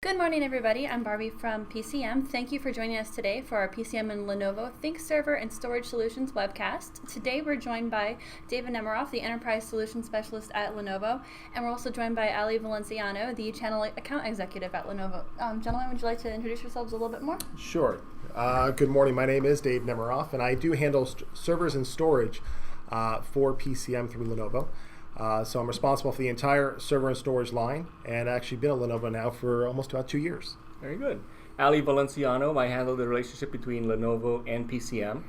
Good morning, everybody. I'm Barbie from PCM. Thank you for joining us today for our PCM and Lenovo Think Server and Storage Solutions webcast. Today we're joined by David Nemiroff, the Enterprise Solutions Specialist at Lenovo, and we're also joined by Ali Valenciano, the Channel Account Executive at Lenovo. Gentlemen, would you like to introduce yourselves a little bit more? Sure. Good morning. My name is Dave Nemiroff, and I do handle servers and storage for PCM through Lenovo. So I'm responsible for the entire server and storage line, and actually been at Lenovo now for almost about 2 years. Very good. Ali Valenciano, I handle the relationship between Lenovo and PCM.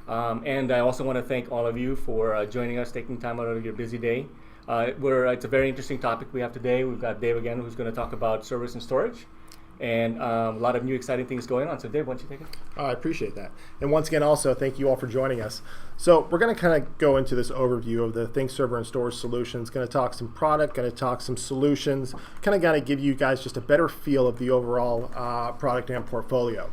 And I also want to thank all of you for joining us, taking time out of your busy day. It's a very interesting topic we have today. We've got Dave again, who's going to talk about servers and storage. And a lot of new exciting things going on. So Dave, why don't you take it? I appreciate that. And once again, also, thank you all for joining us. So we're going to kind of go into this overview of the Think Server and Storage Solutions. Going to talk some product, going to talk some solutions, kind of got to give you guys just a better feel of the overall product and portfolio.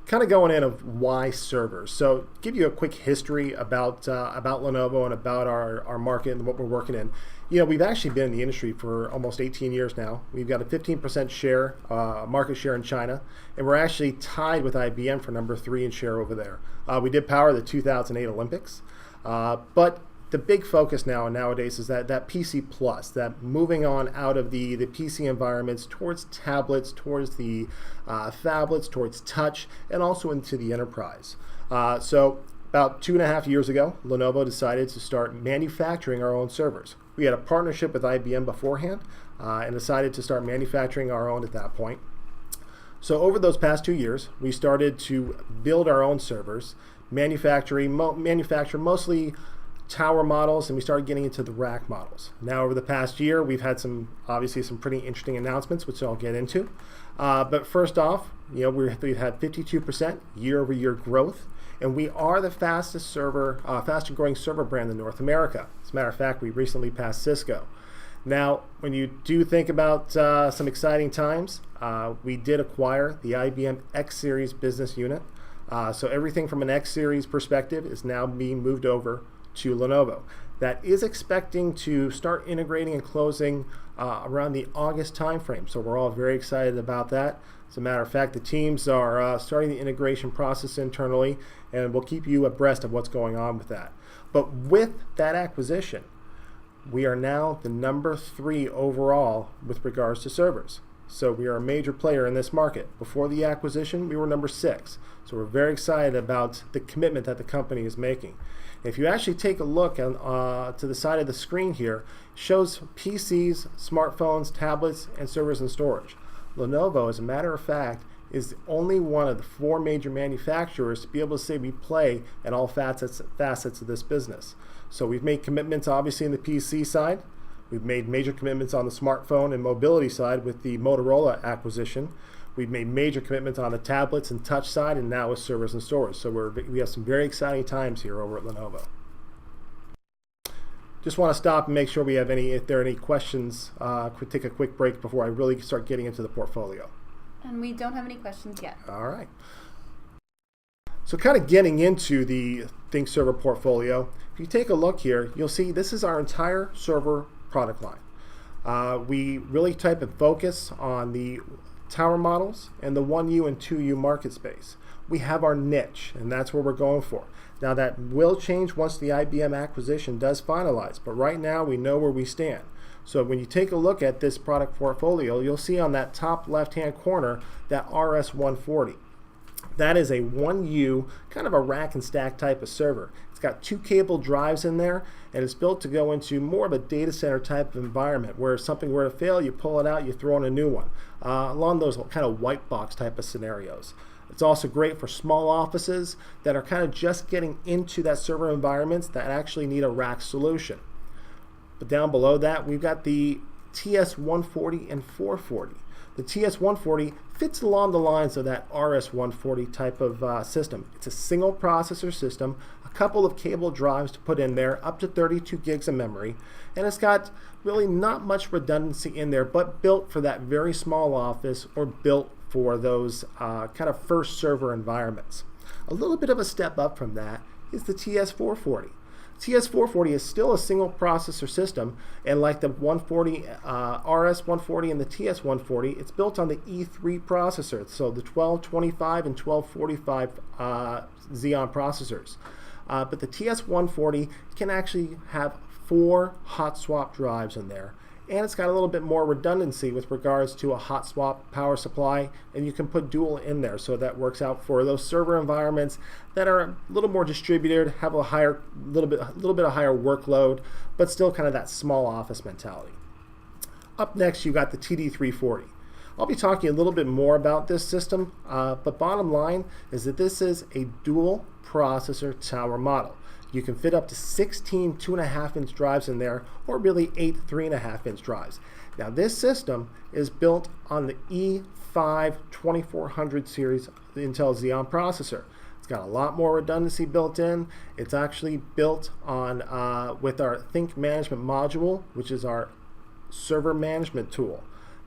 Kind of going in of why servers. So give you a quick history about Lenovo and about our market and what we're working in. You know, we've actually been in the industry for almost 18 years now. We've got a 15% share, market share in China, and we're actually tied with IBM for number 3 in share over there. We did power the 2008 Olympics, but the big focus nowadays is that PC Plus, that moving on out of the PC environments towards tablets, towards the phablets, towards touch, and also into the enterprise. So about 2.5 years ago, Lenovo decided to start manufacturing our own servers. We had a partnership with IBM beforehand and decided to start manufacturing our own at that point. So over those past 2 years, we started to build our own servers, manufacture mostly tower models, and we started getting into the rack models. Now over the past year, we've had obviously some pretty interesting announcements, which I'll get into. But first off, you know, we've had 52% year-over-year growth, and we are the fastest growing server brand in North America. As a matter of fact, we recently passed Cisco. Now, when you do think about some exciting times, we did acquire the IBM X Series business unit. So everything from an X Series perspective is now being moved over to Lenovo. That is expecting to start integrating and closing around the August timeframe. So we're all very excited about that. As a matter of fact, the teams are starting the integration process internally, and we'll keep you abreast of what's going on with that. But with that acquisition, we are now the number 3 overall with regards to servers. So we are a major player in this market. Before the acquisition, we were number 6. So we're very excited about the commitment that the company is making. If you actually take a look to the side of the screen here, it shows PCs, smartphones, tablets, and servers and storage. Lenovo, as a matter of fact, is the only one of the 4 major manufacturers to be able to say we play at all facets of this business. So we've made commitments obviously in the PC side. We've made major commitments on the smartphone and mobility side with the Motorola acquisition. We've made major commitments on the tablets and touch side, and now with servers and storage. So we have some very exciting times here over at Lenovo. Just want to stop and make sure if there are any questions, take a quick break before I really start getting into the portfolio. And we don't have any questions yet. All right. So kind of getting into the Think Server portfolio, if you take a look here, you'll see this is our entire server product line. We really type and focus on the tower models and the 1U and 2U market space. We have our niche, and that's where we're going for. Now that will change once the IBM acquisition does finalize, but right now we know where we stand. So when you take a look at this product portfolio, you'll see on that top left-hand corner that RS-140. That is a 1U, kind of a rack and stack type of server. It's got 2 cable drives in there, and it's built to go into more of a data center type of environment where if something were to fail, you pull it out, you throw in a new one, along those kind of white box type of scenarios. It's also great for small offices that are kind of just getting into that server environments that actually need a rack solution. But down below that, we've got the TS-140 and 440. The TS-140 fits along the lines of that RS-140 type of system. It's a single processor system, a couple of cable drives to put in there, up to 32 gigs of memory, and it's got really not much redundancy in there, but built for that very small office or built for those kind of first server environments. A little bit of a step up from that is the TS-440. TS440 is still a single processor system, and like the 140, RS140 and the TS140, it's built on the E3 processor, so the 1225 and 1245 Xeon processors. But the TS140 can actually have 4 hot swap drives in there, and it's got a little bit more redundancy with regards to a hot swap power supply, and you can put dual in there, so that works out for those server environments that are a little more distributed, have a little bit of higher workload, but still kind of that small office mentality. Up next, you got the TD340. I'll be talking a little bit more about this system, but bottom line is that this is a dual processor tower model. You can fit up to 16 2.5-inch drives in there, or really 8 3.5-inch drives. Now this system is built on the E5 2400 series Intel Xeon processor. It's got a lot more redundancy built in. It's actually built on with our Think Management module, which is our server management tool.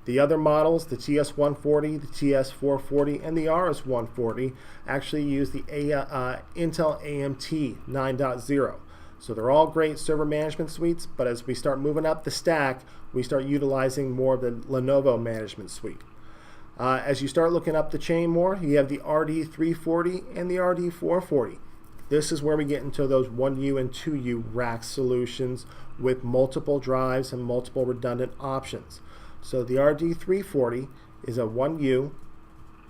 The other models, the TS140, the TS440, and the RS140, actually use the Intel AMT 9.0. So they're all great server management suites, but as we start moving up the stack, we start utilizing more of the Lenovo management suite. As you start looking up the chain more, you have the RD340 and the RD440. This is where we get into those 1U and 2U rack solutions with multiple drives and multiple redundant options. So the RD340 is a 1U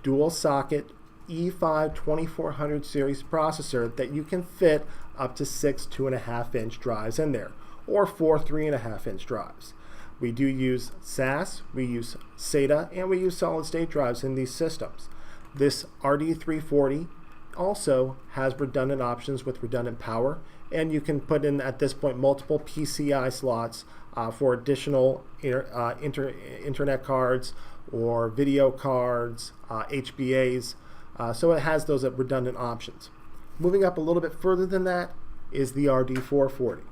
dual socket E5 2400 series processor that you can fit up to 6 2.5-inch drives in there, or 4 3.5-inch drives. We do use SAS, we use SATA, and we use solid state drives in these systems. This RD340 also has redundant options with redundant power, and you can put in at this point multiple PCI slots for additional internet cards or video cards, HBAs, so it has those redundant options. Moving up a little bit further than that is the RD440.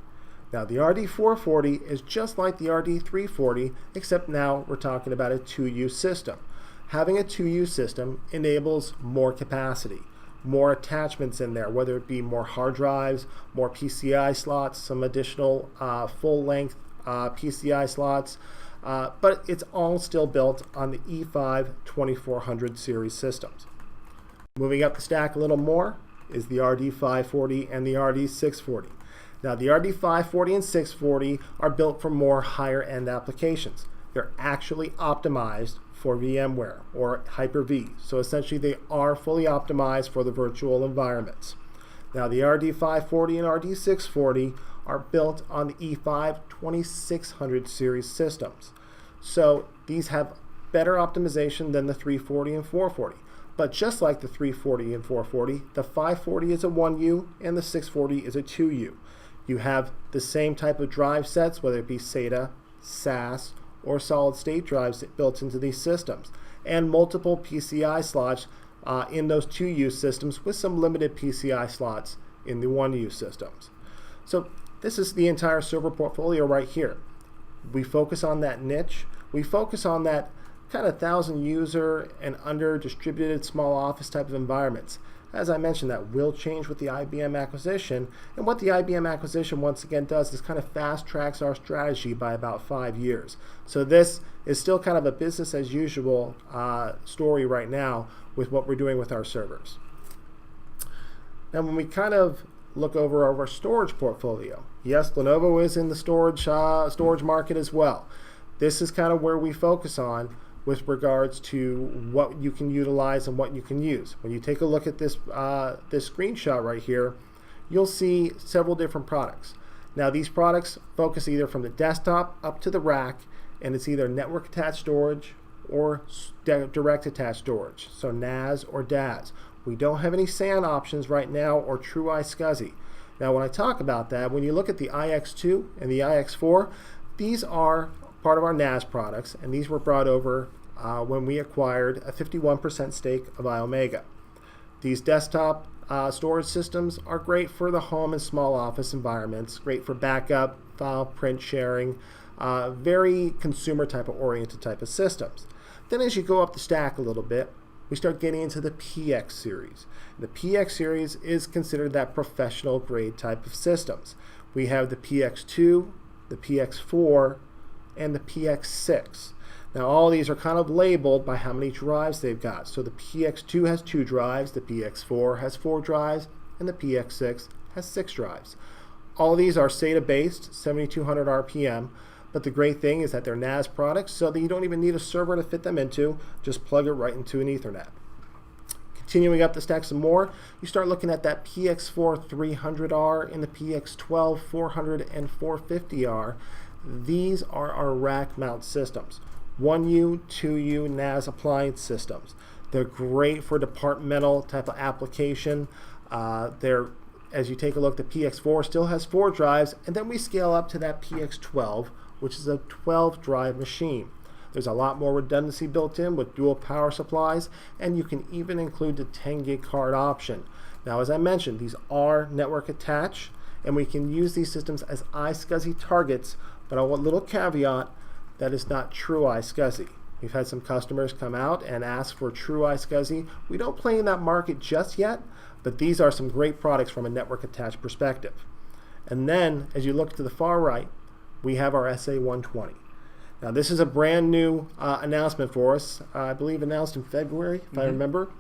Now the RD440 is just like the RD340, except now we're talking about a 2U system. Having a 2U system enables more capacity, more attachments in there, whether it be more hard drives, more PCI slots, some additional full-length PCI slots, but it's all still built on the E5 2400 series systems. Moving up the stack a little more is the RD540 and the RD640. Now the RD540 and 640 are built for more higher end applications. They're actually optimized for VMware or Hyper-V. So essentially they are fully optimized for the virtual environments. Now the RD540 and RD640 are built on the E5 2600 series systems. So these have better optimization than the 340 and 440. But just like the 340 and 440, the 540 is a 1U and the 640 is a 2U. You have the same type of drive sets, whether it be SATA, SAS, or solid state drives built into these systems, and multiple PCI slots in those 2U systems with some limited PCI slots in the 1U systems. So this is the entire server portfolio right here. We focus on that niche. We focus on that kind of 1,000 user and under distributed small office type of environments. As I mentioned, that will change with the IBM acquisition, and what the IBM acquisition once again does is kind of fast tracks our strategy by about 5 years. So this is still kind of a business as usual story right now with what we're doing with our servers. Now when we kind of look over our storage portfolio, yes, Lenovo is in the storage market as well. This is kind of where we focus on with regards to what you can utilize and what you can use. When you take a look at this screenshot right here, you'll see several different products. Now these products focus either from the desktop up to the rack, and it's either network attached storage or direct attached storage, so NAS or DAS. We don't have any SAN options right now or true iSCSI. Now when I talk about that, when you look at the iX2 and the iX4, these are part of our NAS products, and these were brought over when we acquired a 51% stake of iOmega. These desktop storage systems are great for the home and small office environments, great for backup, file print sharing, very consumer type of oriented type of systems. Then as you go up the stack a little bit, we start getting into the PX series. The PX series is considered that professional grade type of systems. we have the PX2, the PX4, and the PX6. Now all these are kind of labeled by how many drives they've got. So the PX2 has 2 drives, the PX4 has 4 drives, and the PX6 has 6 drives. All of these are SATA based, 7200 RPM, but the great thing is that they're NAS products, so that you don't even need a server to fit them into, just plug it right into an Ethernet. Continuing up the stack some more, you start looking at that PX4 300R and the PX12 400 and 450R. These are our rack mount systems. 1U, 2U NAS appliance systems. They're great for departmental type of application. As you take a look, the PX4 still has 4 drives, and then we scale up to that PX12, which is a 12 drive machine. There's a lot more redundancy built in with dual power supplies, and you can even include the 10 gig card option. Now, as I mentioned, these are network attached, and we can use these systems as iSCSI targets, but a little caveat, that is not true iSCSI. We've had some customers come out and ask for true iSCSI. We don't play in that market just yet, but these are some great products from a network attached perspective. And then, as you look to the far right, we have our SA120. Now, this is a brand new announcement for us. I believe announced in February, if I remember.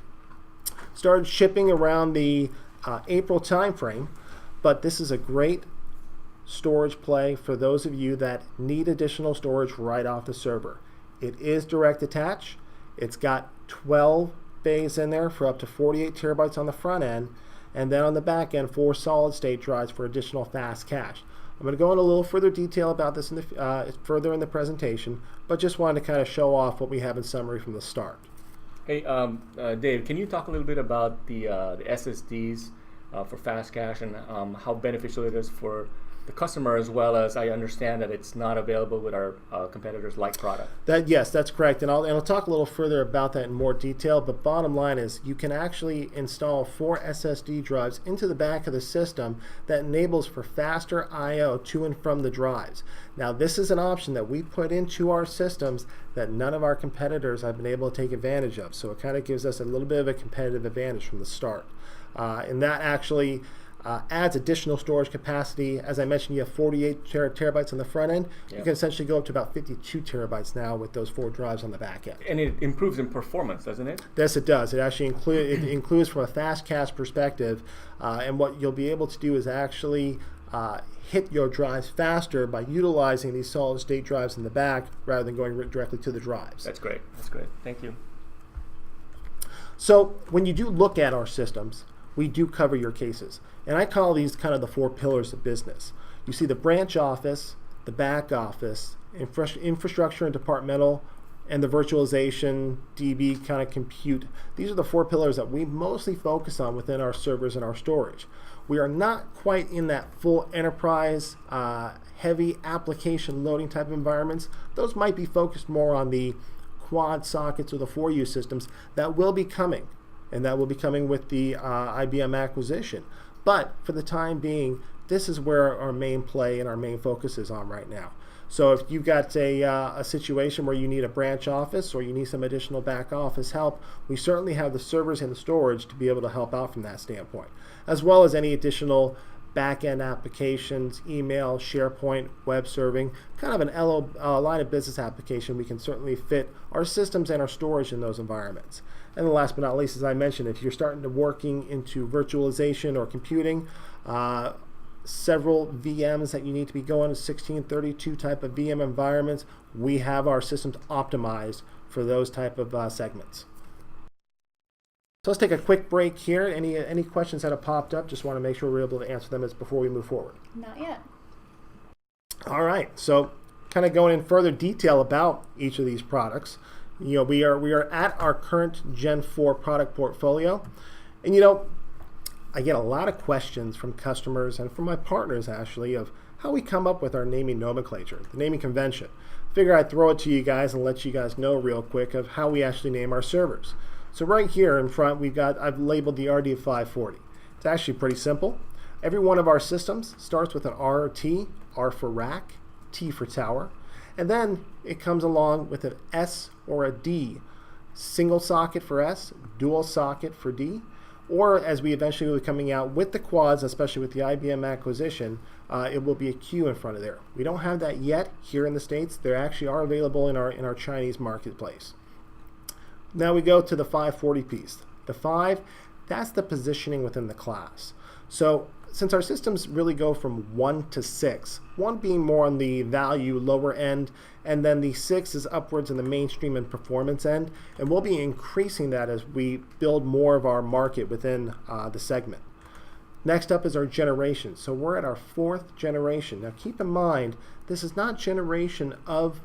Started shipping around the April timeframe, but this is a great storage play for those of you that need additional storage right off the server. It is direct attach. It's got 12 bays in there for up to 48 terabytes on the front end, and then on the back end, 4 solid state drives for additional fast cache. I'm going to go into a little further detail about this further in the presentation, but just wanted to kind of show off what we have in summary from the start. Hey, Dave, can you talk a little bit about the SSDs for fast cache and how beneficial it is for the customer, as well as I understand that it's not available with our competitors' like product? Yes, that's correct, and I'll talk a little further about that in more detail, but bottom line is you can actually install 4 SSD drives into the back of the system that enables for faster I/O to and from the drives. Now, this is an option that we put into our systems that none of our competitors have been able to take advantage of, so it kind of gives us a little bit of a competitive advantage from the start. And that actually adds additional storage capacity. As I mentioned, you have 48 terabytes on the front end. You can essentially go up to about 52 terabytes now with those 4 drives on the back end. And it improves in performance, doesn't it? Yes, it does. It actually includes from a fast cache perspective, and what you'll be able to do is actually hit your drives faster by utilizing these solid state drives in the back rather than going directly to the drives. That's great. That's great. Thank you. So when you do look at our systems, we do cover your cases. And I call these kind of the 4 pillars of business. You see the branch office, the back office, infrastructure and departmental, and the virtualization, DB kind of compute. These are the 4 pillars that we mostly focus on within our servers and our storage. We are not quite in that full enterprise, heavy application loading type of environments. Those might be focused more on the quad sockets or the 4U systems. That will be coming, and that will be coming with the IBM acquisition. But for the time being, this is where our main play and our main focus is on right now. So if you've got a situation where you need a branch office or you need some additional back office help, we certainly have the servers and the storage to be able to help out from that standpoint, as well as any additional back-end applications, email, SharePoint, web serving, kind of an line of business application. We can certainly fit our systems and our storage in those environments. And then last but not least, as I mentioned, if you're starting to working into virtualization or computing, several VMs that you need to be going to 1632 type of VM environments, we have our systems optimized for those type of segments. So let's take a quick break here. Any questions that have popped up, just want to make sure we're able to answer them before we move forward. Not yet. All right, so kind of going in further detail about each of these products. We are at our current Gen 4 product portfolio, and I get a lot of questions from customers and from my partners actually of how we come up with our naming nomenclature, the naming convention. Figure I'd throw it to you guys and let you guys know real quick of how we actually name our servers. So right here in front, I've labeled the RD540. It's actually pretty simple. Every one of our systems starts with an R or T, R for rack, T for tower, and then it comes along with an S or a D, single socket for S, dual socket for D, or as we eventually will be coming out with the quads, especially with the IBM acquisition, it will be a Q in front of there. We don't have that yet here in the States. They actually are available in our Chinese marketplace. Now we go to the 540 piece. The 5, that's the positioning within the class. So since our systems really go from 1 to 6, 1 being more on the value lower end, and then the 6 is upwards in the mainstream and performance end, and we'll be increasing that as we build more of our market within the segment. Next up is our generation. So we're at our 4th generation. Now keep in mind, this is not generation of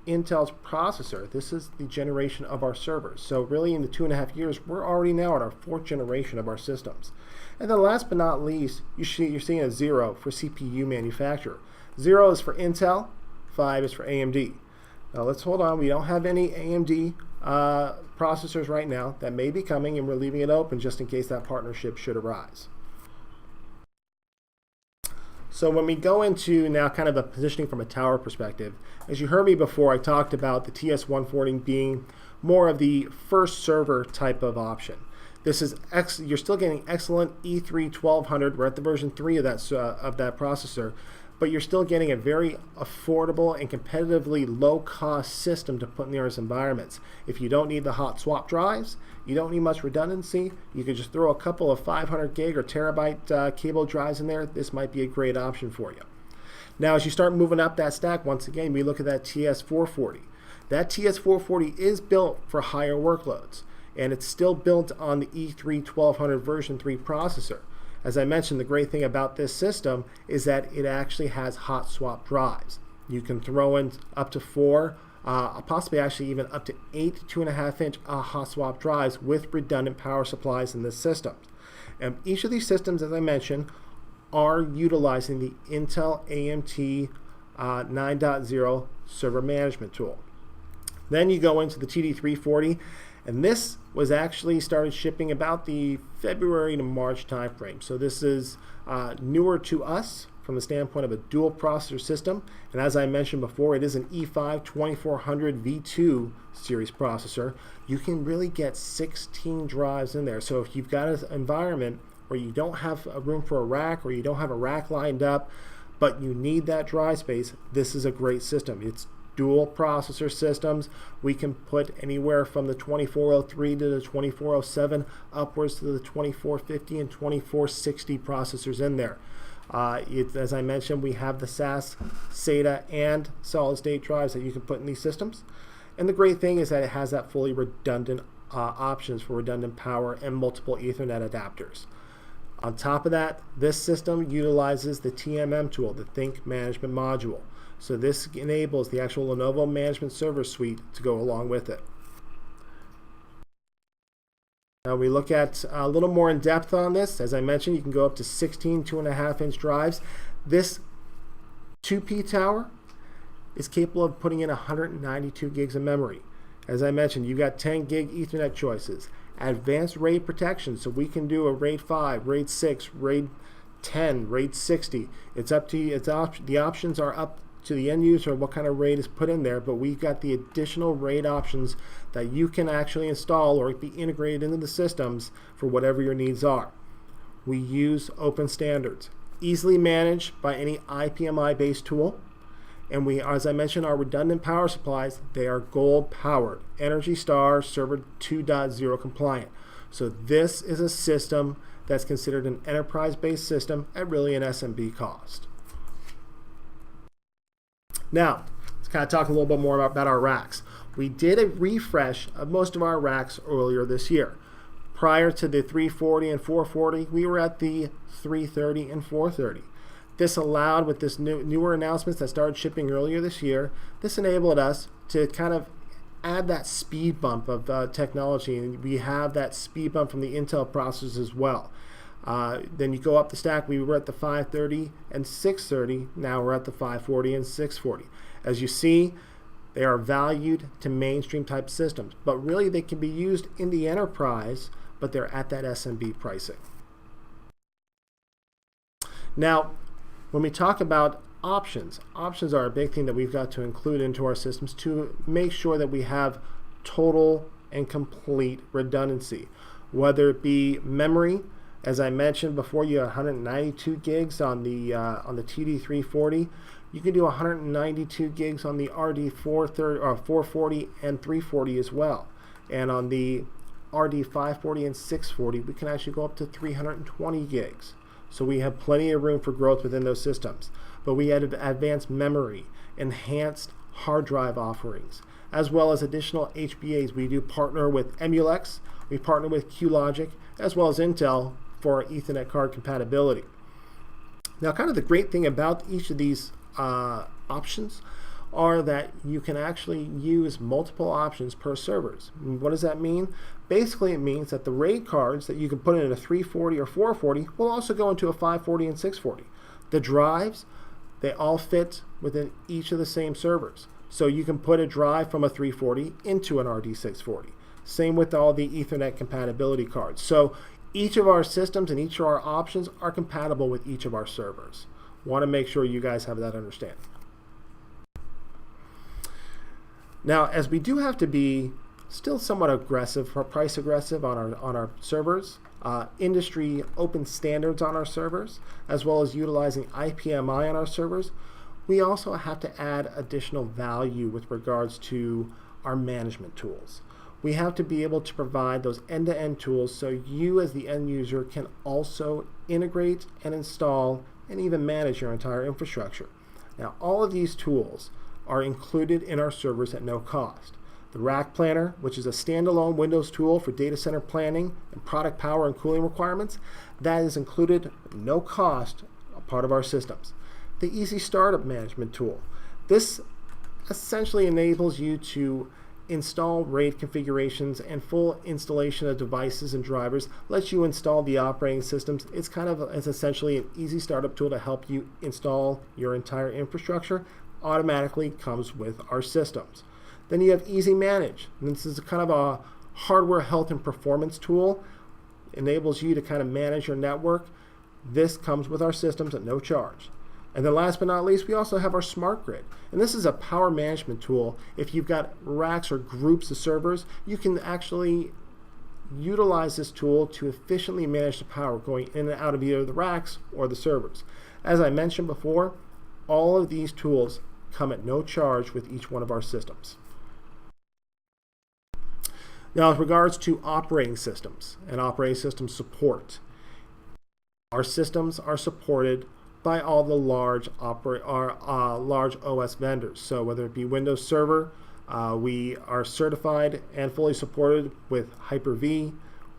Intel's processor. This is the generation of our servers. So really in the 2.5 years, we're already now at our 4th generation of our systems. And then last but not least, you're seeing a 0 for CPU manufacturer. 0 is for Intel, 5 is for AMD. Now let's hold on. We don't have any AMD processors right now. That may be coming, and we're leaving it open just in case that partnership should arise. So when we go into now kind of a positioning from a tower perspective, as you heard me before, I talked about the TS140 being more of the first server type of option. This is you're still getting excellent E3 1200. We're at the version 3 of that processor, but you're still getting a very affordable and competitively low-cost system to put in those environments. If you don't need the hot swap drives, you don't need much redundancy, you could just throw a couple of 500 gig or terabyte cable drives in there. This might be a great option for you. Now, as you start moving up that stack, once again, we look at that TS440. That TS440 is built for higher workloads, and it's still built on the E3 1200 version 3 processor. As I mentioned, the great thing about this system is that it actually has hot swap drives. You can throw in up to 4, possibly actually even up to 8 2.5-inch hot swap drives with redundant power supplies in this system. And each of these systems, as I mentioned, are utilizing the Intel AMT 9.0 server management tool. Then you go into the TD340, and this was actually started shipping about the February to March timeframe. So this is newer to us from the standpoint of a dual processor system. And as I mentioned before, it is an E5 2400 V2 series processor. You can really get 16 drives in there. So if you've got an environment where you don't have a room for a rack, or you don't have a rack lined up, but you need that drive space, this is a great system. It's dual processor systems. We can put anywhere from the 2403 to the 2407 upwards to the 2450 and 2460 processors in there. As I mentioned, we have the SAS, SATA, and solid state drives that you can put in these systems. And the great thing is that it has that fully redundant options for redundant power and multiple Ethernet adapters. On top of that, this system utilizes the TMM tool, the Think Management Module. So this enables the actual Lenovo Management Server Suite to go along with it. Now we look at a little more in depth on this. As I mentioned, you can go up to 16 2.5-inch drives. This 2P tower is capable of putting in 192 gigs of memory. As I mentioned, you've got 10 gig Ethernet choices, advanced RAID protection, so we can do a RAID 5, RAID 6, RAID 10, RAID 60. It's up to you. The options are up to the end user what kind of RAID is put in there, but we've got the additional RAID options that you can actually install or be integrated into the systems for whatever your needs are. We use open standards, easily managed by any IPMI based tool, and we, as I mentioned, our redundant power supplies, they are gold powered, Energy Star Server 2.0 compliant. So this is a system that's considered an enterprise based system at really an SMB cost. Now, let's kind of talk a little bit more about our racks. We did a refresh of most of our racks earlier this year. Prior to the 340 and 440, we were at the 330 and 430. This allowed, with this newer announcements that started shipping earlier this year, this enabled us to kind of add that speed bump of technology, and we have that speed bump from the Intel processors as well. Then you go up the stack, we were at the 530 and 630, now we're at the 540 and 640. As you see, they are valued to mainstream type systems, but really they can be used in the enterprise, but they're at that SMB pricing. Now, when we talk about options are a big thing that we've got to include into our systems to make sure that we have total and complete redundancy, whether it be memory, As I mentioned before, you have 192 gigs on the TD340. You can do 192 gigs on the RD440 and 340 as well. And on the RD540 and 640, we can actually go up to 320 gigs. So we have plenty of room for growth within those systems. But we added advanced memory, enhanced hard drive offerings, as well as additional HBAs. We do partner with Emulex, we partner with QLogic, as well as Intel for our Ethernet card compatibility. Now, kind of the great thing about each of these options are that you can actually use multiple options per servers. What does that mean? Basically, it means that the RAID cards that you can put in a 340 or 440 will also go into a 540 and 640. The drives, they all fit within each of the same servers. So you can put a drive from a 340 into an RD640. Same with all the Ethernet compatibility cards. So each of our systems and each of our options are compatible with each of our servers. Want to make sure you guys have that understanding. Now, as we do have to be still somewhat aggressive, price aggressive on our servers, industry open standards on our servers, as well as utilizing IPMI on our servers, we also have to add additional value with regards to our management tools. We have to be able to provide those end-to-end tools so you as the end user can also integrate and install and even manage your entire infrastructure. Now, all of these tools are included in our servers at no cost. The Rack Planner, which is a standalone Windows tool for data center planning and product power and cooling requirements, that is included at no cost, a part of our systems. The Easy Startup Management tool. This essentially enables you to install RAID configurations and full installation of devices and drivers, lets you install the operating systems. It's essentially an easy startup tool to help you install your entire infrastructure. Automatically comes with our systems. Then you have Easy Manage. And this is kind of a hardware health and performance tool. Enables you to kind of manage your network. This comes with our systems at no charge. And then last but not least, we also have our Smart Grid. And this is a power management tool. If you've got racks or groups of servers, you can actually utilize this tool to efficiently manage the power going in and out of either the racks or the servers. As I mentioned before, all of these tools come at no charge with each one of our systems. Now, with regards to operating systems and operating system support, our systems are supported by all the large OS vendors. So whether it be Windows Server, we are certified and fully supported with Hyper-V,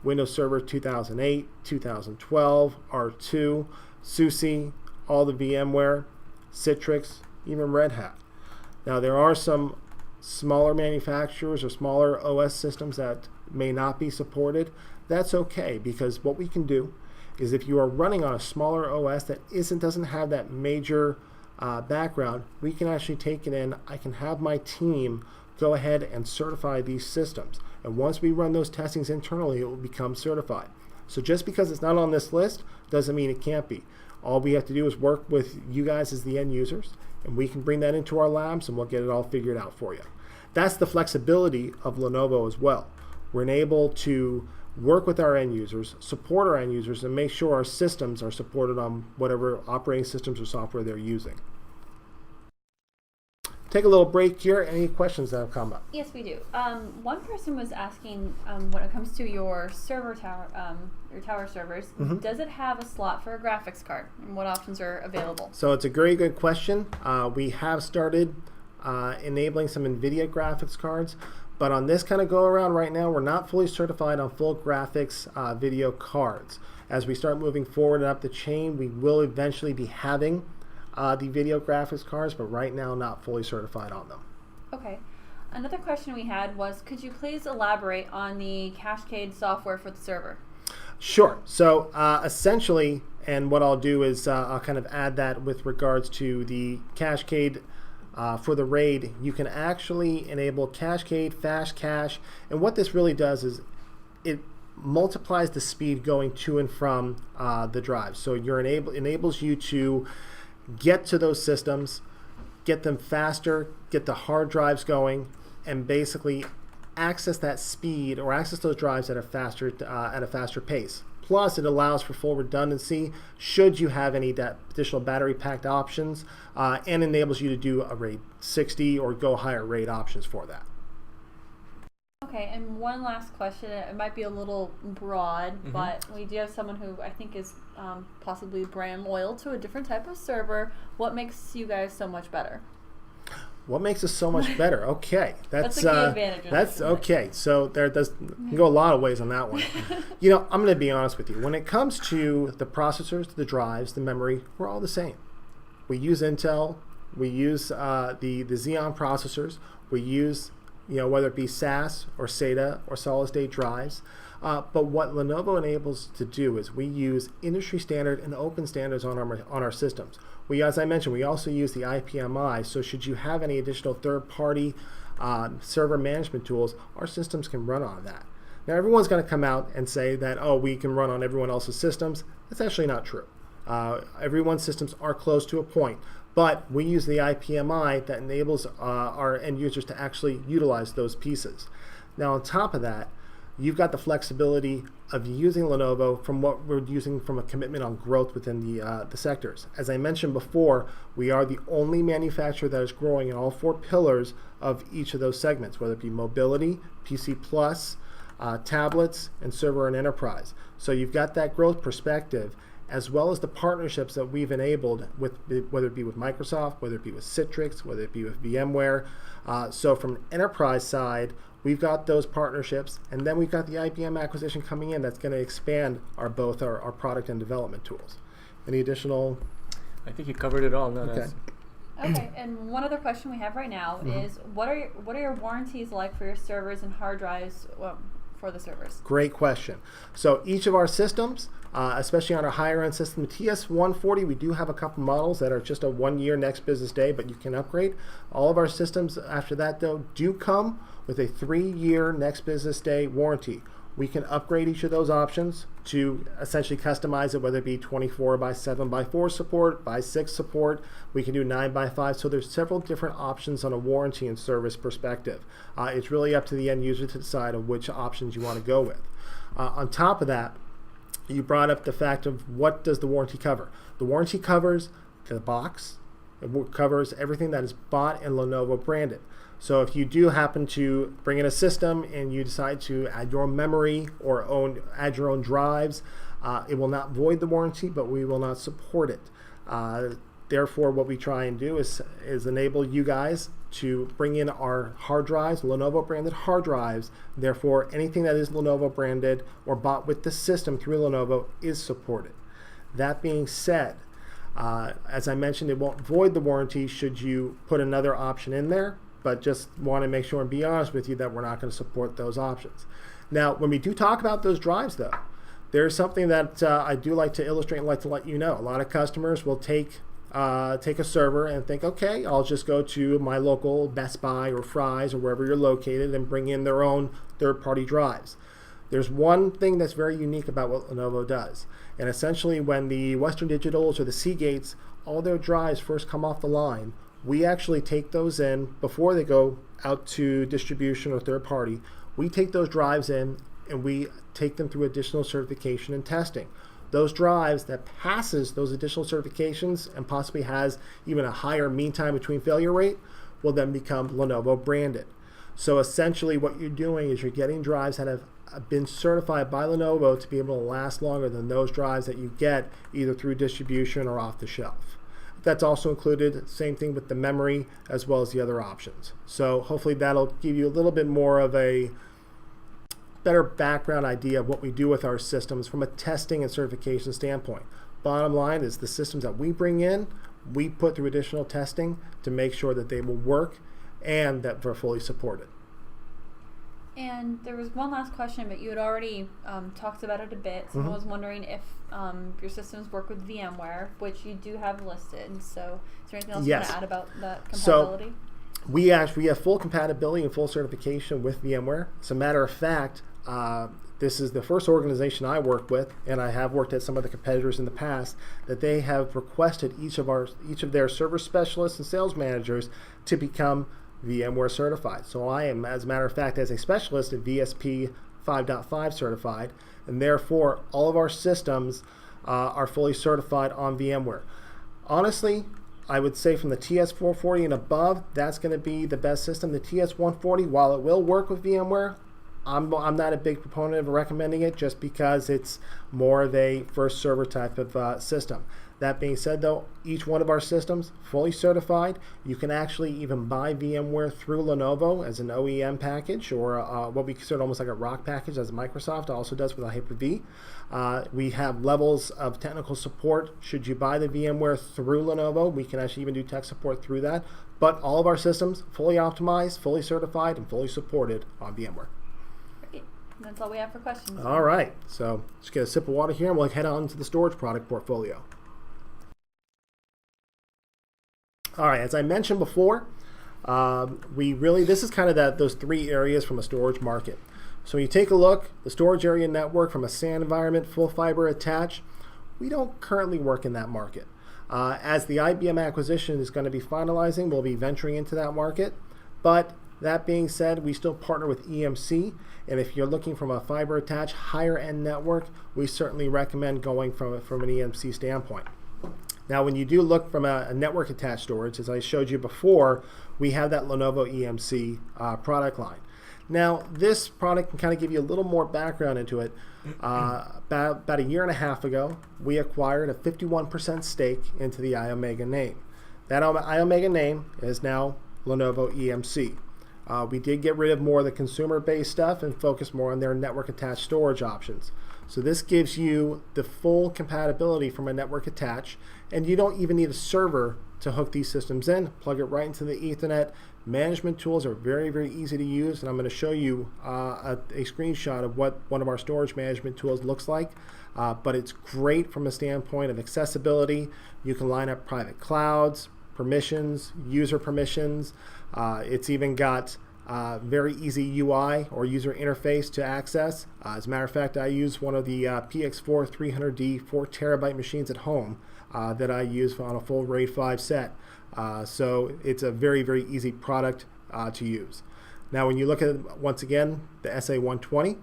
Windows Server 2008, 2012, R2, SUSE, all the VMware, Citrix, even Red Hat. Now, there are some smaller manufacturers or smaller OS systems that may not be supported. That's okay, because what we can do is if you are running on a smaller OS that doesn't have that major background, we can actually take it in. I can have my team go ahead and certify these systems. And once we run those testings internally, it will become certified. So just because it's not on this list doesn't mean it can't be. All we have to do is work with you guys as the end users, and we can bring that into our labs and we'll get it all figured out for you. That's the flexibility of Lenovo as well. We're able to work with our end users, support our end users, and make sure our systems are supported on whatever operating systems or software they're using. Take a little break here. Any questions that have come up? Yes, we do. One person was asking, when it comes to your server tower, your tower servers, does it have a slot for a graphics card, and what options are available? So it's a very good question. We have started enabling some NVIDIA graphics cards, but on this kind of go around right now, we're not fully certified on full graphics video cards. As we start moving forward and up the chain, we will eventually be having the video graphics cards, but right now not fully certified on them. Okay. Another question we had was, could you please elaborate on the Cascade software for the server? Sure. So essentially, and what I'll do is I'll kind of add that with regards to the Cascade for the RAID. You can actually enable Cascade, Fast Cache, and what this really does is it multiplies the speed going to and from the drive. So enables you to get to those systems, get them faster, get the hard drives going, and basically access that speed or access those drives at a faster pace. Plus, it allows for full redundancy should you have any additional battery packed options, and enables you to do a RAID 60 or go higher RAID options for that. Okay, and one last question. It might be a little broad, but we do have someone who I think is possibly brand loyal to a different type of server. What makes you guys so much better? What makes us so much better? Okay, that's a key advantage. That's okay. So there does go a lot of ways on that one. I'm going to be honest with you. When it comes to the processors, the drives, the memory, we're all the same. We use Intel. We use the Xeon processors. We use whether it be SAS or SATA or solid state drives. But what Lenovo enables to do is we use industry standard and open standards on our systems. As I mentioned, we also use the IPMI, so should you have any additional third-party server management tools, our systems can run on that. Now, everyone's going to come out and say that, we can run on everyone else's systems. That's actually not true. Everyone's systems are close to a point, but we use the IPMI that enables our end users to actually utilize those pieces. Now, on top of that, you've got the flexibility of using Lenovo from what we're using from a commitment on growth within the sectors. As I mentioned before, we are the only manufacturer that is growing in all 4 pillars of each of those segments, whether it be mobility, PC Plus, tablets, and server and enterprise. So you've got that growth perspective, as well as the partnerships that we've enabled with, whether it be with Microsoft, whether it be with Citrix, whether it be with VMware. So from an enterprise side, we've got those partnerships, and then we've got the IBM acquisition coming in that's going to expand both our product and development tools. Any additional? I think you covered it all. No, okay. Okay, and one other question we have right now is what are your warranties like for your servers and hard drives for the servers? Great question. So each of our systems, especially on our higher end system, the TS140, we do have a couple models that are just a 1 year next business day, but you can upgrade. All of our systems after that, though, do come with a 3-year next business day warranty. We can upgrade each of those options to essentially customize it, whether it be 24x7x4 support, by 6 support. We can do 9x5. So there's several different options on a warranty and service perspective. It's really up to the end user to decide on which options you want to go with. On top of that, you brought up the fact of what does the warranty cover. The warranty covers the box. It covers everything that is bought and Lenovo branded. So if you do happen to bring in a system and you decide to add your own memory or add your own drives, it will not void the warranty, but we will not support it. Therefore, what we try and do is enable you guys to bring in our hard drives, Lenovo branded hard drives. Therefore, anything that is Lenovo branded or bought with the system through Lenovo is supported. That being said, as I mentioned, it won't void the warranty should you put another option in there, but just want to make sure and be honest with you that we're not going to support those options. Now, when we do talk about those drives, though, there's something that I do like to illustrate and like to let you know. A lot of customers will take a server and think, okay, I'll just go to my local Best Buy or Fry's or wherever you're located and bring in their own third-party drives. There's one thing that's very unique about what Lenovo does. And essentially when the Western Digitals or the Seagates, all their drives first come off the line, we actually take those in before they go out to distribution or third party. We take those drives in and we take them through additional certification and testing. Those drives that passes those additional certifications and possibly has even a higher mean time between failure rate will then become Lenovo branded. So essentially what you're doing is you're getting drives that have been certified by Lenovo to be able to last longer than those drives that you get either through distribution or off the shelf. That's also included, same thing with the memory as well as the other options. So hopefully that'll give you a little bit more of a better background idea of what we do with our systems from a testing and certification standpoint. Bottom line is the systems that we bring in, we put through additional testing to make sure that they will work and that they're fully supported. And there was one last question, but you had already talked about it a bit. Someone was wondering if your systems work with VMware, which you do have listed. So is there anything else you want to add about that compatibility? So we have full compatibility and full certification with VMware. As a matter of fact, this is the first organization I work with, and I have worked at some of the competitors in the past, that they have requested each of their server specialists and sales managers to become VMware certified. So I am, as a matter of fact, as a specialist at VSP 5.5 certified, and therefore all of our systems are fully certified on VMware. Honestly, I would say from the TS440 and above, that's going to be the best system. The TS140, while it will work with VMware, I'm not a big proponent of recommending it just because it's more of a first server type of system. That being said, though, each one of our systems fully certified. You can actually even buy VMware through Lenovo as an OEM package, or what we consider almost like a ROC package, as Microsoft also does with a Hyper-V. We have levels of technical support. Should you buy the VMware through Lenovo, we can actually even do tech support through that. But all of our systems fully optimized, fully certified, and fully supported on VMware. Great. That's all we have for questions. All right, so just get a sip of water here, and we'll head on to the storage product portfolio. All right, as I mentioned before, this is kind of those three areas from a storage market. So when you take a look, the storage area network from a SAN environment, full fiber attached, we don't currently work in that market. As the IBM acquisition is going to be finalizing, we'll be venturing into that market. But that being said, we still partner with EMC, and if you're looking from a fiber attached higher end network, we certainly recommend going from an EMC standpoint. Now, when you do look from a network attached storage, as I showed you before, we have that Lenovo EMC product line. Now, this product can kind of give you a little more background into it. About a year and a half ago, we acquired a 51% stake into the iOmega name. That iOmega name is now Lenovo EMC. We did get rid of more of the consumer-based stuff and focus more on their network attached storage options. So this gives you the full compatibility from a network attach, and you don't even need a server to hook these systems in. Plug it right into the Ethernet. Management tools are very, very easy to use, and I'm going to show you a screenshot of what one of our storage management tools looks like. But it's great from a standpoint of accessibility. You can line up private clouds, permissions, user permissions. It's even got very easy UI or user interface to access. As a matter of fact, I use one of the PX4 300D 4 terabyte machines at home that I use on a full RAID 5 set. So it's a very, very easy product to use. Now, when you look at, once again, the SA120,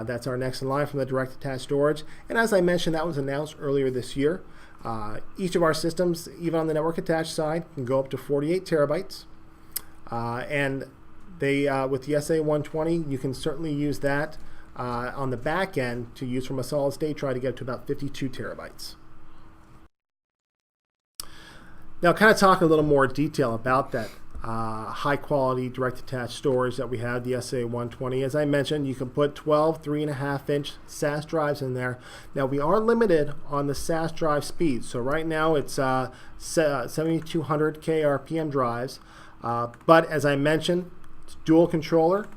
that's our next in line from the direct attached storage. And as I mentioned, that was announced earlier this year. Each of our systems, even on the network attached side, can go up to 48 terabytes. And they, with the SA120, you can certainly use that on the back end to use from a solid state drive to get to about 52 terabytes. Now, kind of talk a little more detail about that high quality direct attached storage that we have, the SA120. As I mentioned, you can put 12 3.5-inch SAS drives in there. Now, we are limited on the SAS drive speed. So right now it's 7200 KRPM drives. But as I mentioned, it's dual controller,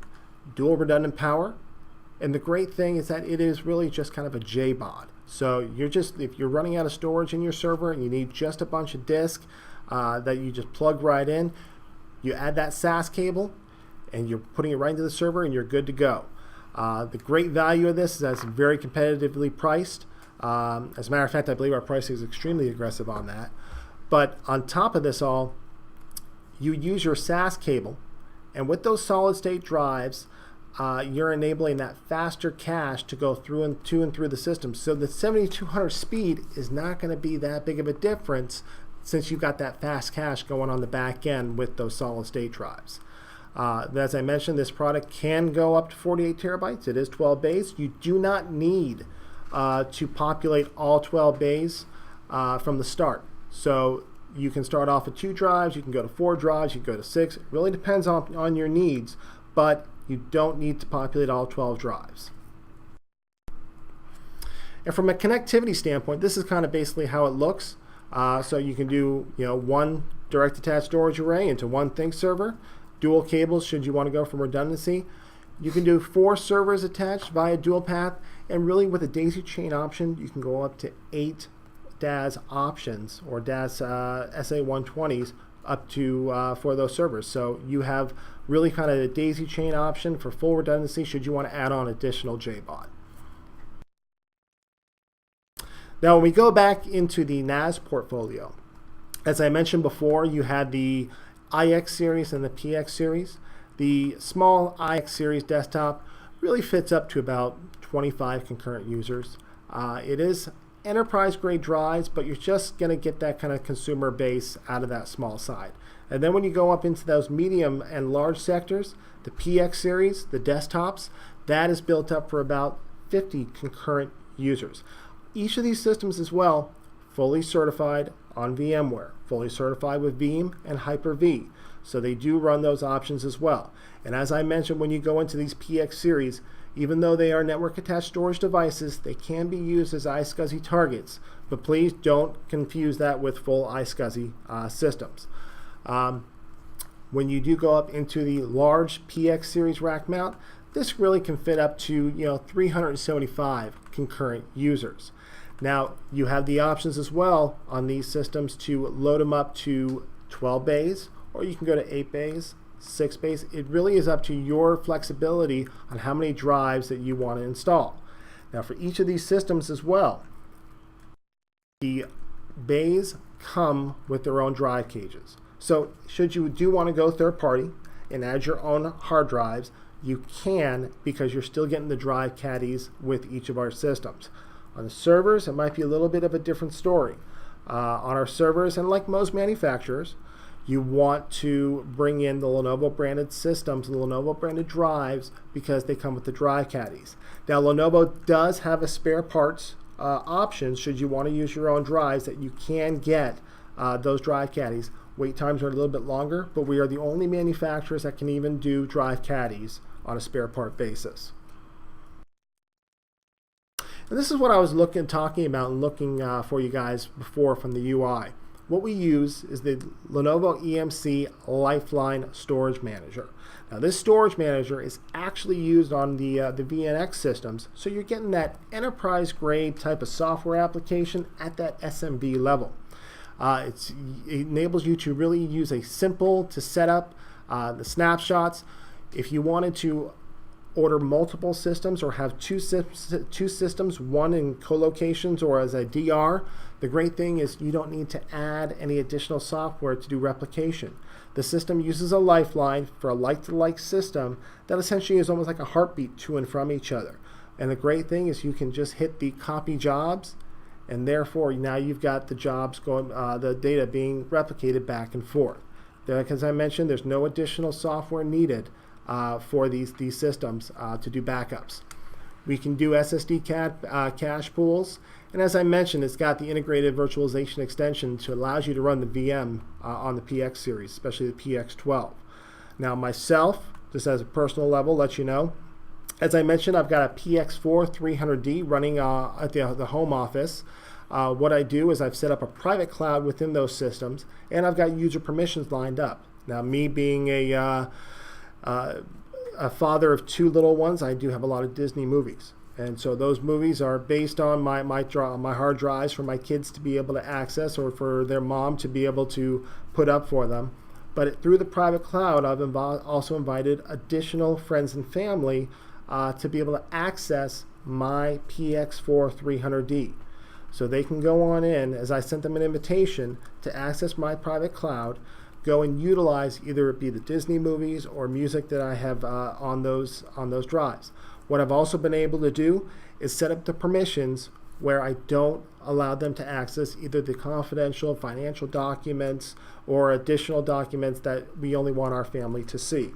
dual redundant power. And the great thing is that it is really just kind of a JBOD. So if you're running out of storage in your server and you need just a bunch of disk that you just plug right in, you add that SAS cable and you're putting it right into the server and you're good to go. The great value of this is that it's very competitively priced. As a matter of fact, I believe our pricing is extremely aggressive on that. But on top of this all, you use your SAS cable, and with those solid state drives, you're enabling that faster cache to go through and through the system. So the 7200 speed is not going to be that big of a difference since you've got that fast cache going on the back end with those solid state drives. As I mentioned, this product can go up to 48 terabytes. It is 12 bays. You do not need to populate all 12 bays from the start. So you can start off with 2 drives, you can go to 4 drives, you can go to 6. It really depends on your needs, but you don't need to populate all 12 drives. And from a connectivity standpoint, this is kind of basically how it looks. So you can do one direct attached storage array into one Think server, dual cables should you want to go from redundancy. You can do 4 servers attached via dual path, and really with a daisy chain option, you can go up to 8 DAS options or DAS SA120s up to for those servers. So you have really kind of a daisy chain option for full redundancy should you want to add on additional JBOD. Now, when we go back into the NAS portfolio, as I mentioned before, you had the IX series and the PX series. The small IX series desktop really fits up to about 25 concurrent users. It is enterprise grade drives, but you're just going to get that kind of consumer base out of that small side. And then when you go up into those medium and large sectors, the PX series, the desktops, that is built up for about 50 concurrent users. Each of these systems as well, fully certified on VMware, fully certified with Veeam and Hyper-V. So they do run those options as well. And as I mentioned, when you go into these PX series, even though they are network attached storage devices, they can be used as iSCSI targets. But please don't confuse that with full iSCSI systems. When you do go up into the large PX series rack mount, this really can fit up to 375 concurrent users. Now you have the options as well on these systems to load them up to 12 bays, or you can go to 8 bays, 6 bays. It really is up to your flexibility on how many drives that you want to install. Now for each of these systems as well, the bays come with their own drive cages. So should you do want to go third party and add your own hard drives, you can, because you're still getting the drive caddies with each of our systems. On the servers, it might be a little bit of a different story. On our servers, and like most manufacturers, you want to bring in the Lenovo branded systems, the Lenovo branded drives, because they come with the drive caddies. Now Lenovo does have a spare parts option should you want to use your own drives that you can get those drive caddies. Wait times are a little bit longer, but we are the only manufacturers that can even do drive caddies on a spare part basis. And this is what I was talking about and looking for you guys before from the UI. What we use is the Lenovo EMC Lifeline Storage Manager. Now this storage manager is actually used on the VNX systems, so you're getting that enterprise grade type of software application at that SMB level. It enables you to really use a simple to set up the snapshots. If you wanted to order multiple systems or have two systems, one in co-locations or as a DR, the great thing is you don't need to add any additional software to do replication. The system uses a lifeline for a like-to-like system that essentially is almost like a heartbeat to and from each other. And the great thing is you can just hit the copy jobs, and therefore now you've got the jobs going, the data being replicated back and forth. As I mentioned, there's no additional software needed for these systems to do backups. We can do SSD cache pools, and as I mentioned, it's got the integrated virtualization extension to allows you to run the VM on the PX series, especially the PX12. Now myself, just as a personal level, let you know, as I mentioned, I've got a PX4 300D running at the home office. What I do is I've set up a private cloud within those systems, and I've got user permissions lined up. Now me being a father of two little ones, I do have a lot of Disney movies, and so those movies are based on my hard drives for my kids to be able to access or for their mom to be able to put up for them. But through the private cloud, I've also invited additional friends and family to be able to access my PX4 300D. So they can go on in, as I sent them an invitation to access my private cloud, go and utilize either it be the Disney movies or music that I have on those drives. What I've also been able to do is set up the permissions where I don't allow them to access either the confidential financial documents or additional documents that we only want our family to see.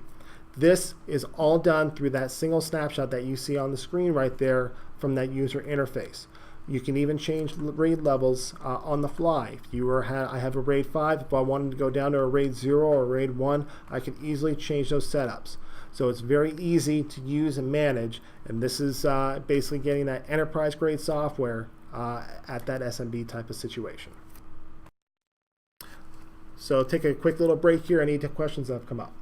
This is all done through that single snapshot that you see on the screen right there from that user interface. You can even change RAID levels on the fly. If I have a RAID 5, if I wanted to go down to a RAID 0 or a RAID 1, I can easily change those setups. So it's very easy to use and manage, and this is basically getting that enterprise grade software at that SMB type of situation. So take a quick little break here. Any questions that have come up?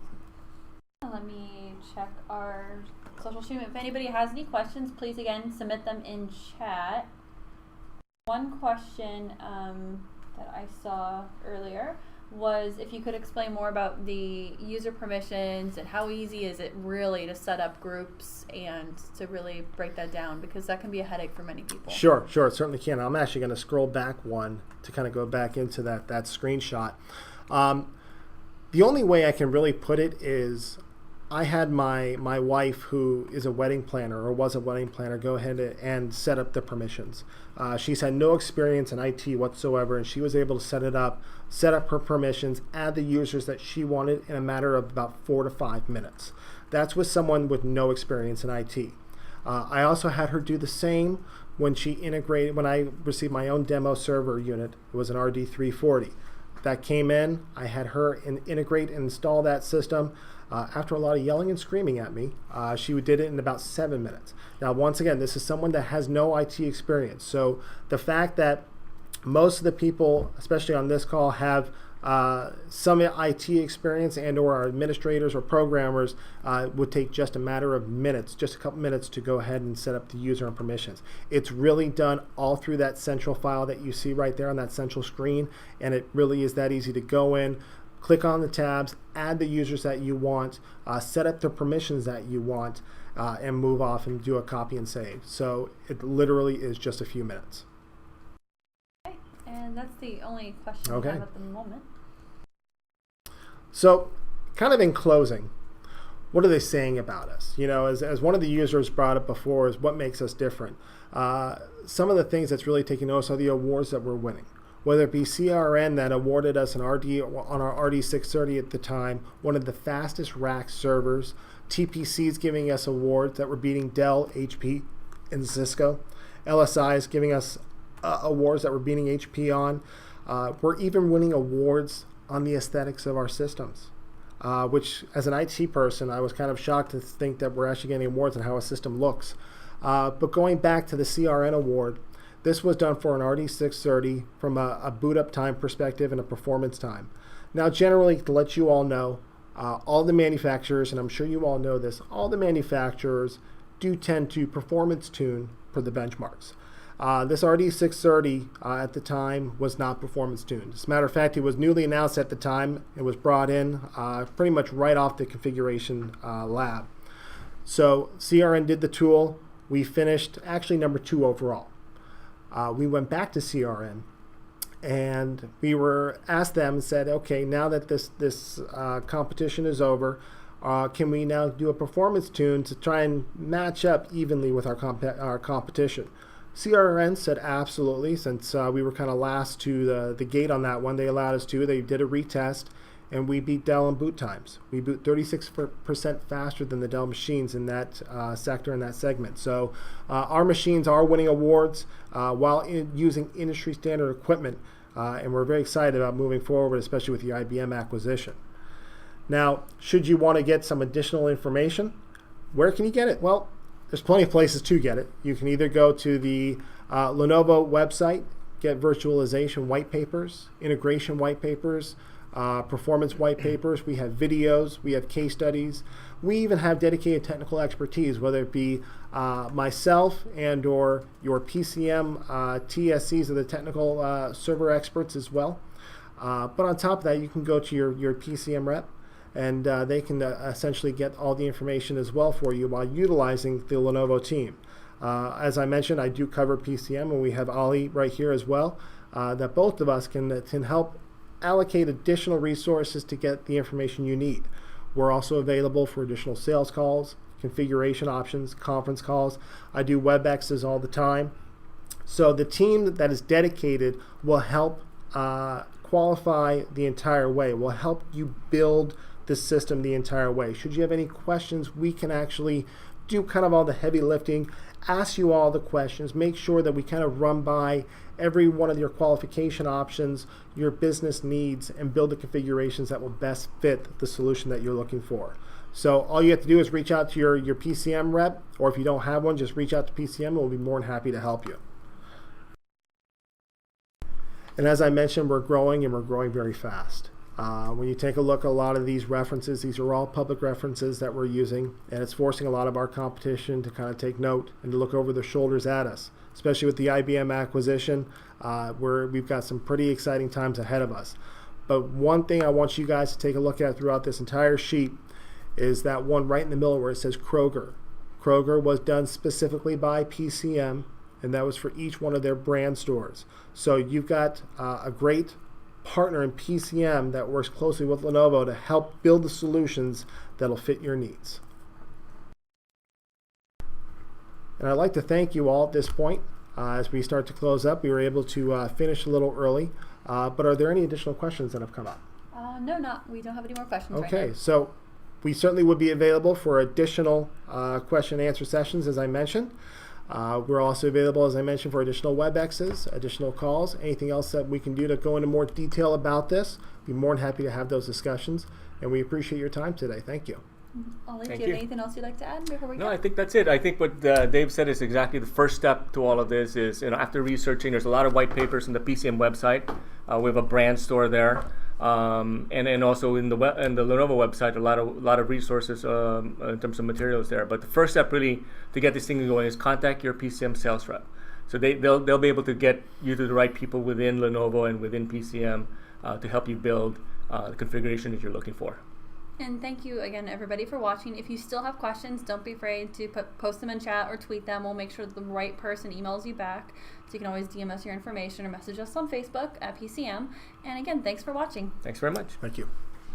Let me check our social stream. If anybody has any questions, please again submit them in chat. One question that I saw earlier was if you could explain more about the user permissions and how easy is it really to set up groups and to really break that down, because that can be a headache for many people. Sure, it certainly can. I'm actually going to scroll back one to kind of go back into that screenshot. The only way I can really put it is I had my wife, who is a wedding planner or was a wedding planner, go ahead and set up the permissions. She's had no experience in IT whatsoever, and she was able to set up her permissions, add the users that she wanted in a matter of about 4 to 5 minutes. That's with someone with no experience in IT. I also had her do the same when I received my own demo server unit. It was an RD340. That came in, I had her integrate and install that system. After a lot of yelling and screaming at me, she did it in about 7 minutes. Now, once again, this is someone that has no IT experience. So the fact that most of the people, especially on this call, have some IT experience and or are administrators or programmers, would take just a matter of minutes, just a couple minutes to go ahead and set up the user and permissions. It's really done all through that central file that you see right there on that central screen, and it really is that easy to go in, click on the tabs, add the users that you want, set up the permissions that you want, and move off and do a copy and save. So it literally is just a few minutes. Okay, and that's the only question we have at the moment. So, kind of in closing, what are they saying about us? You know, as one of the users brought up before, is what makes us different. Some of the things that's really taking notice are the awards that we're winning. Whether it be CRN that awarded us an RD on our RD630 at the time, one of the fastest rack servers, TPC's giving us awards that were beating Dell, HP, and Cisco. LSI is giving us awards that we're beating HP on. We're even winning awards on the aesthetics of our systems, which as an IT person, I was kind of shocked to think that we're actually getting awards on how a system looks. But going back to the CRN award, this was done for an RD630 from a boot up time perspective and a performance time. Now, generally, to let you all know, all the manufacturers, and I'm sure you all know this, all the manufacturers do tend to performance tune for the benchmarks. This RD630 at the time was not performance tuned. As a matter of fact, it was newly announced at the time. It was brought in pretty much right off the configuration lab. So CRN did the tool. We finished actually number 2 overall. We went back to CRN and we were asked them and said, okay, now that this competition is over, can we now do a performance tune to try and match up evenly with our competition? CRN said absolutely, since we were kind of last to the gate on that one. They allowed us to. They did a retest, and we beat Dell in boot times. We boot 36% faster than the Dell machines in that sector, in that segment. So our machines are winning awards while using industry standard equipment, and we're very excited about moving forward, especially with the IBM acquisition. Now, should you want to get some additional information, where can you get it? Well, there's plenty of places to get it. You can either go to the Lenovo website, get virtualization white papers, integration white papers, performance white papers. We have videos, we have case studies. We even have dedicated technical expertise, whether it be myself and or your PCM TSCs or the technical server experts as well. But on top of that, you can go to your PCM rep, and they can essentially get all the information as well for you while utilizing the Lenovo team. As I mentioned, I do cover PCM, and we have Ali right here as well, that both of us can help allocate additional resources to get the information you need. We're also available for additional sales calls, configuration options, conference calls. I do WebExes all the time. So the team that is dedicated will help qualify the entire way, will help you build the system the entire way. Should you have any questions, we can actually do kind of all the heavy lifting, ask you all the questions, make sure that we kind of run by every one of your qualification options, your business needs, and build the configurations that will best fit the solution that you're looking for. So all you have to do is reach out to your PCM rep, or if you don't have one, just reach out to PCM and we'll be more than happy to help you. And as I mentioned, we're growing, and we're growing very fast. When you take a look at a lot of these references, these are all public references that we're using, and it's forcing a lot of our competition to kind of take note and to look over their shoulders at us, especially with the IBM acquisition, where we've got some pretty exciting times ahead of us. But one thing I want you guys to take a look at throughout this entire sheet is that one right in the middle where it says Kroger. Kroger was done specifically by PCM, and that was for each one of their brand stores. So you've got a great partner in PCM that works closely with Lenovo to help build the solutions that'll fit your needs. And I'd like to thank you all at this point. As we start to close up, we were able to finish a little early, but are there any additional questions that have come up? No, we don't have any more questions right Okay, now. so we certainly would be available for additional question and answer sessions, as I mentioned. We're also available, as I mentioned, for additional WebExes, additional calls, anything else that we can do to go into more detail about this. Be more than happy to have those discussions, and we appreciate your time today. Thank you. Ollie, do Thank you have you. anything else you'd like to add before we go? No, I think that's it. I think what Dave said is exactly the first step to all of this is, after researching, there's a lot of white papers on the PCM website. We have a brand store there. And also in the Lenovo website, a lot of resources in terms of materials there. But the first step really to get this thing going is contact your PCM sales rep. So they'll be able to get you to the right people within Lenovo and within PCM to help you build the configuration that you're looking for. And thank you again, everybody, for watching. If you still have questions, don't be afraid to post them in chat or tweet them. We'll make sure that the right person emails you back. So you can always DM us your information or message us on Facebook at PCM. And again, thanks for watching. Thanks very much. Thank you.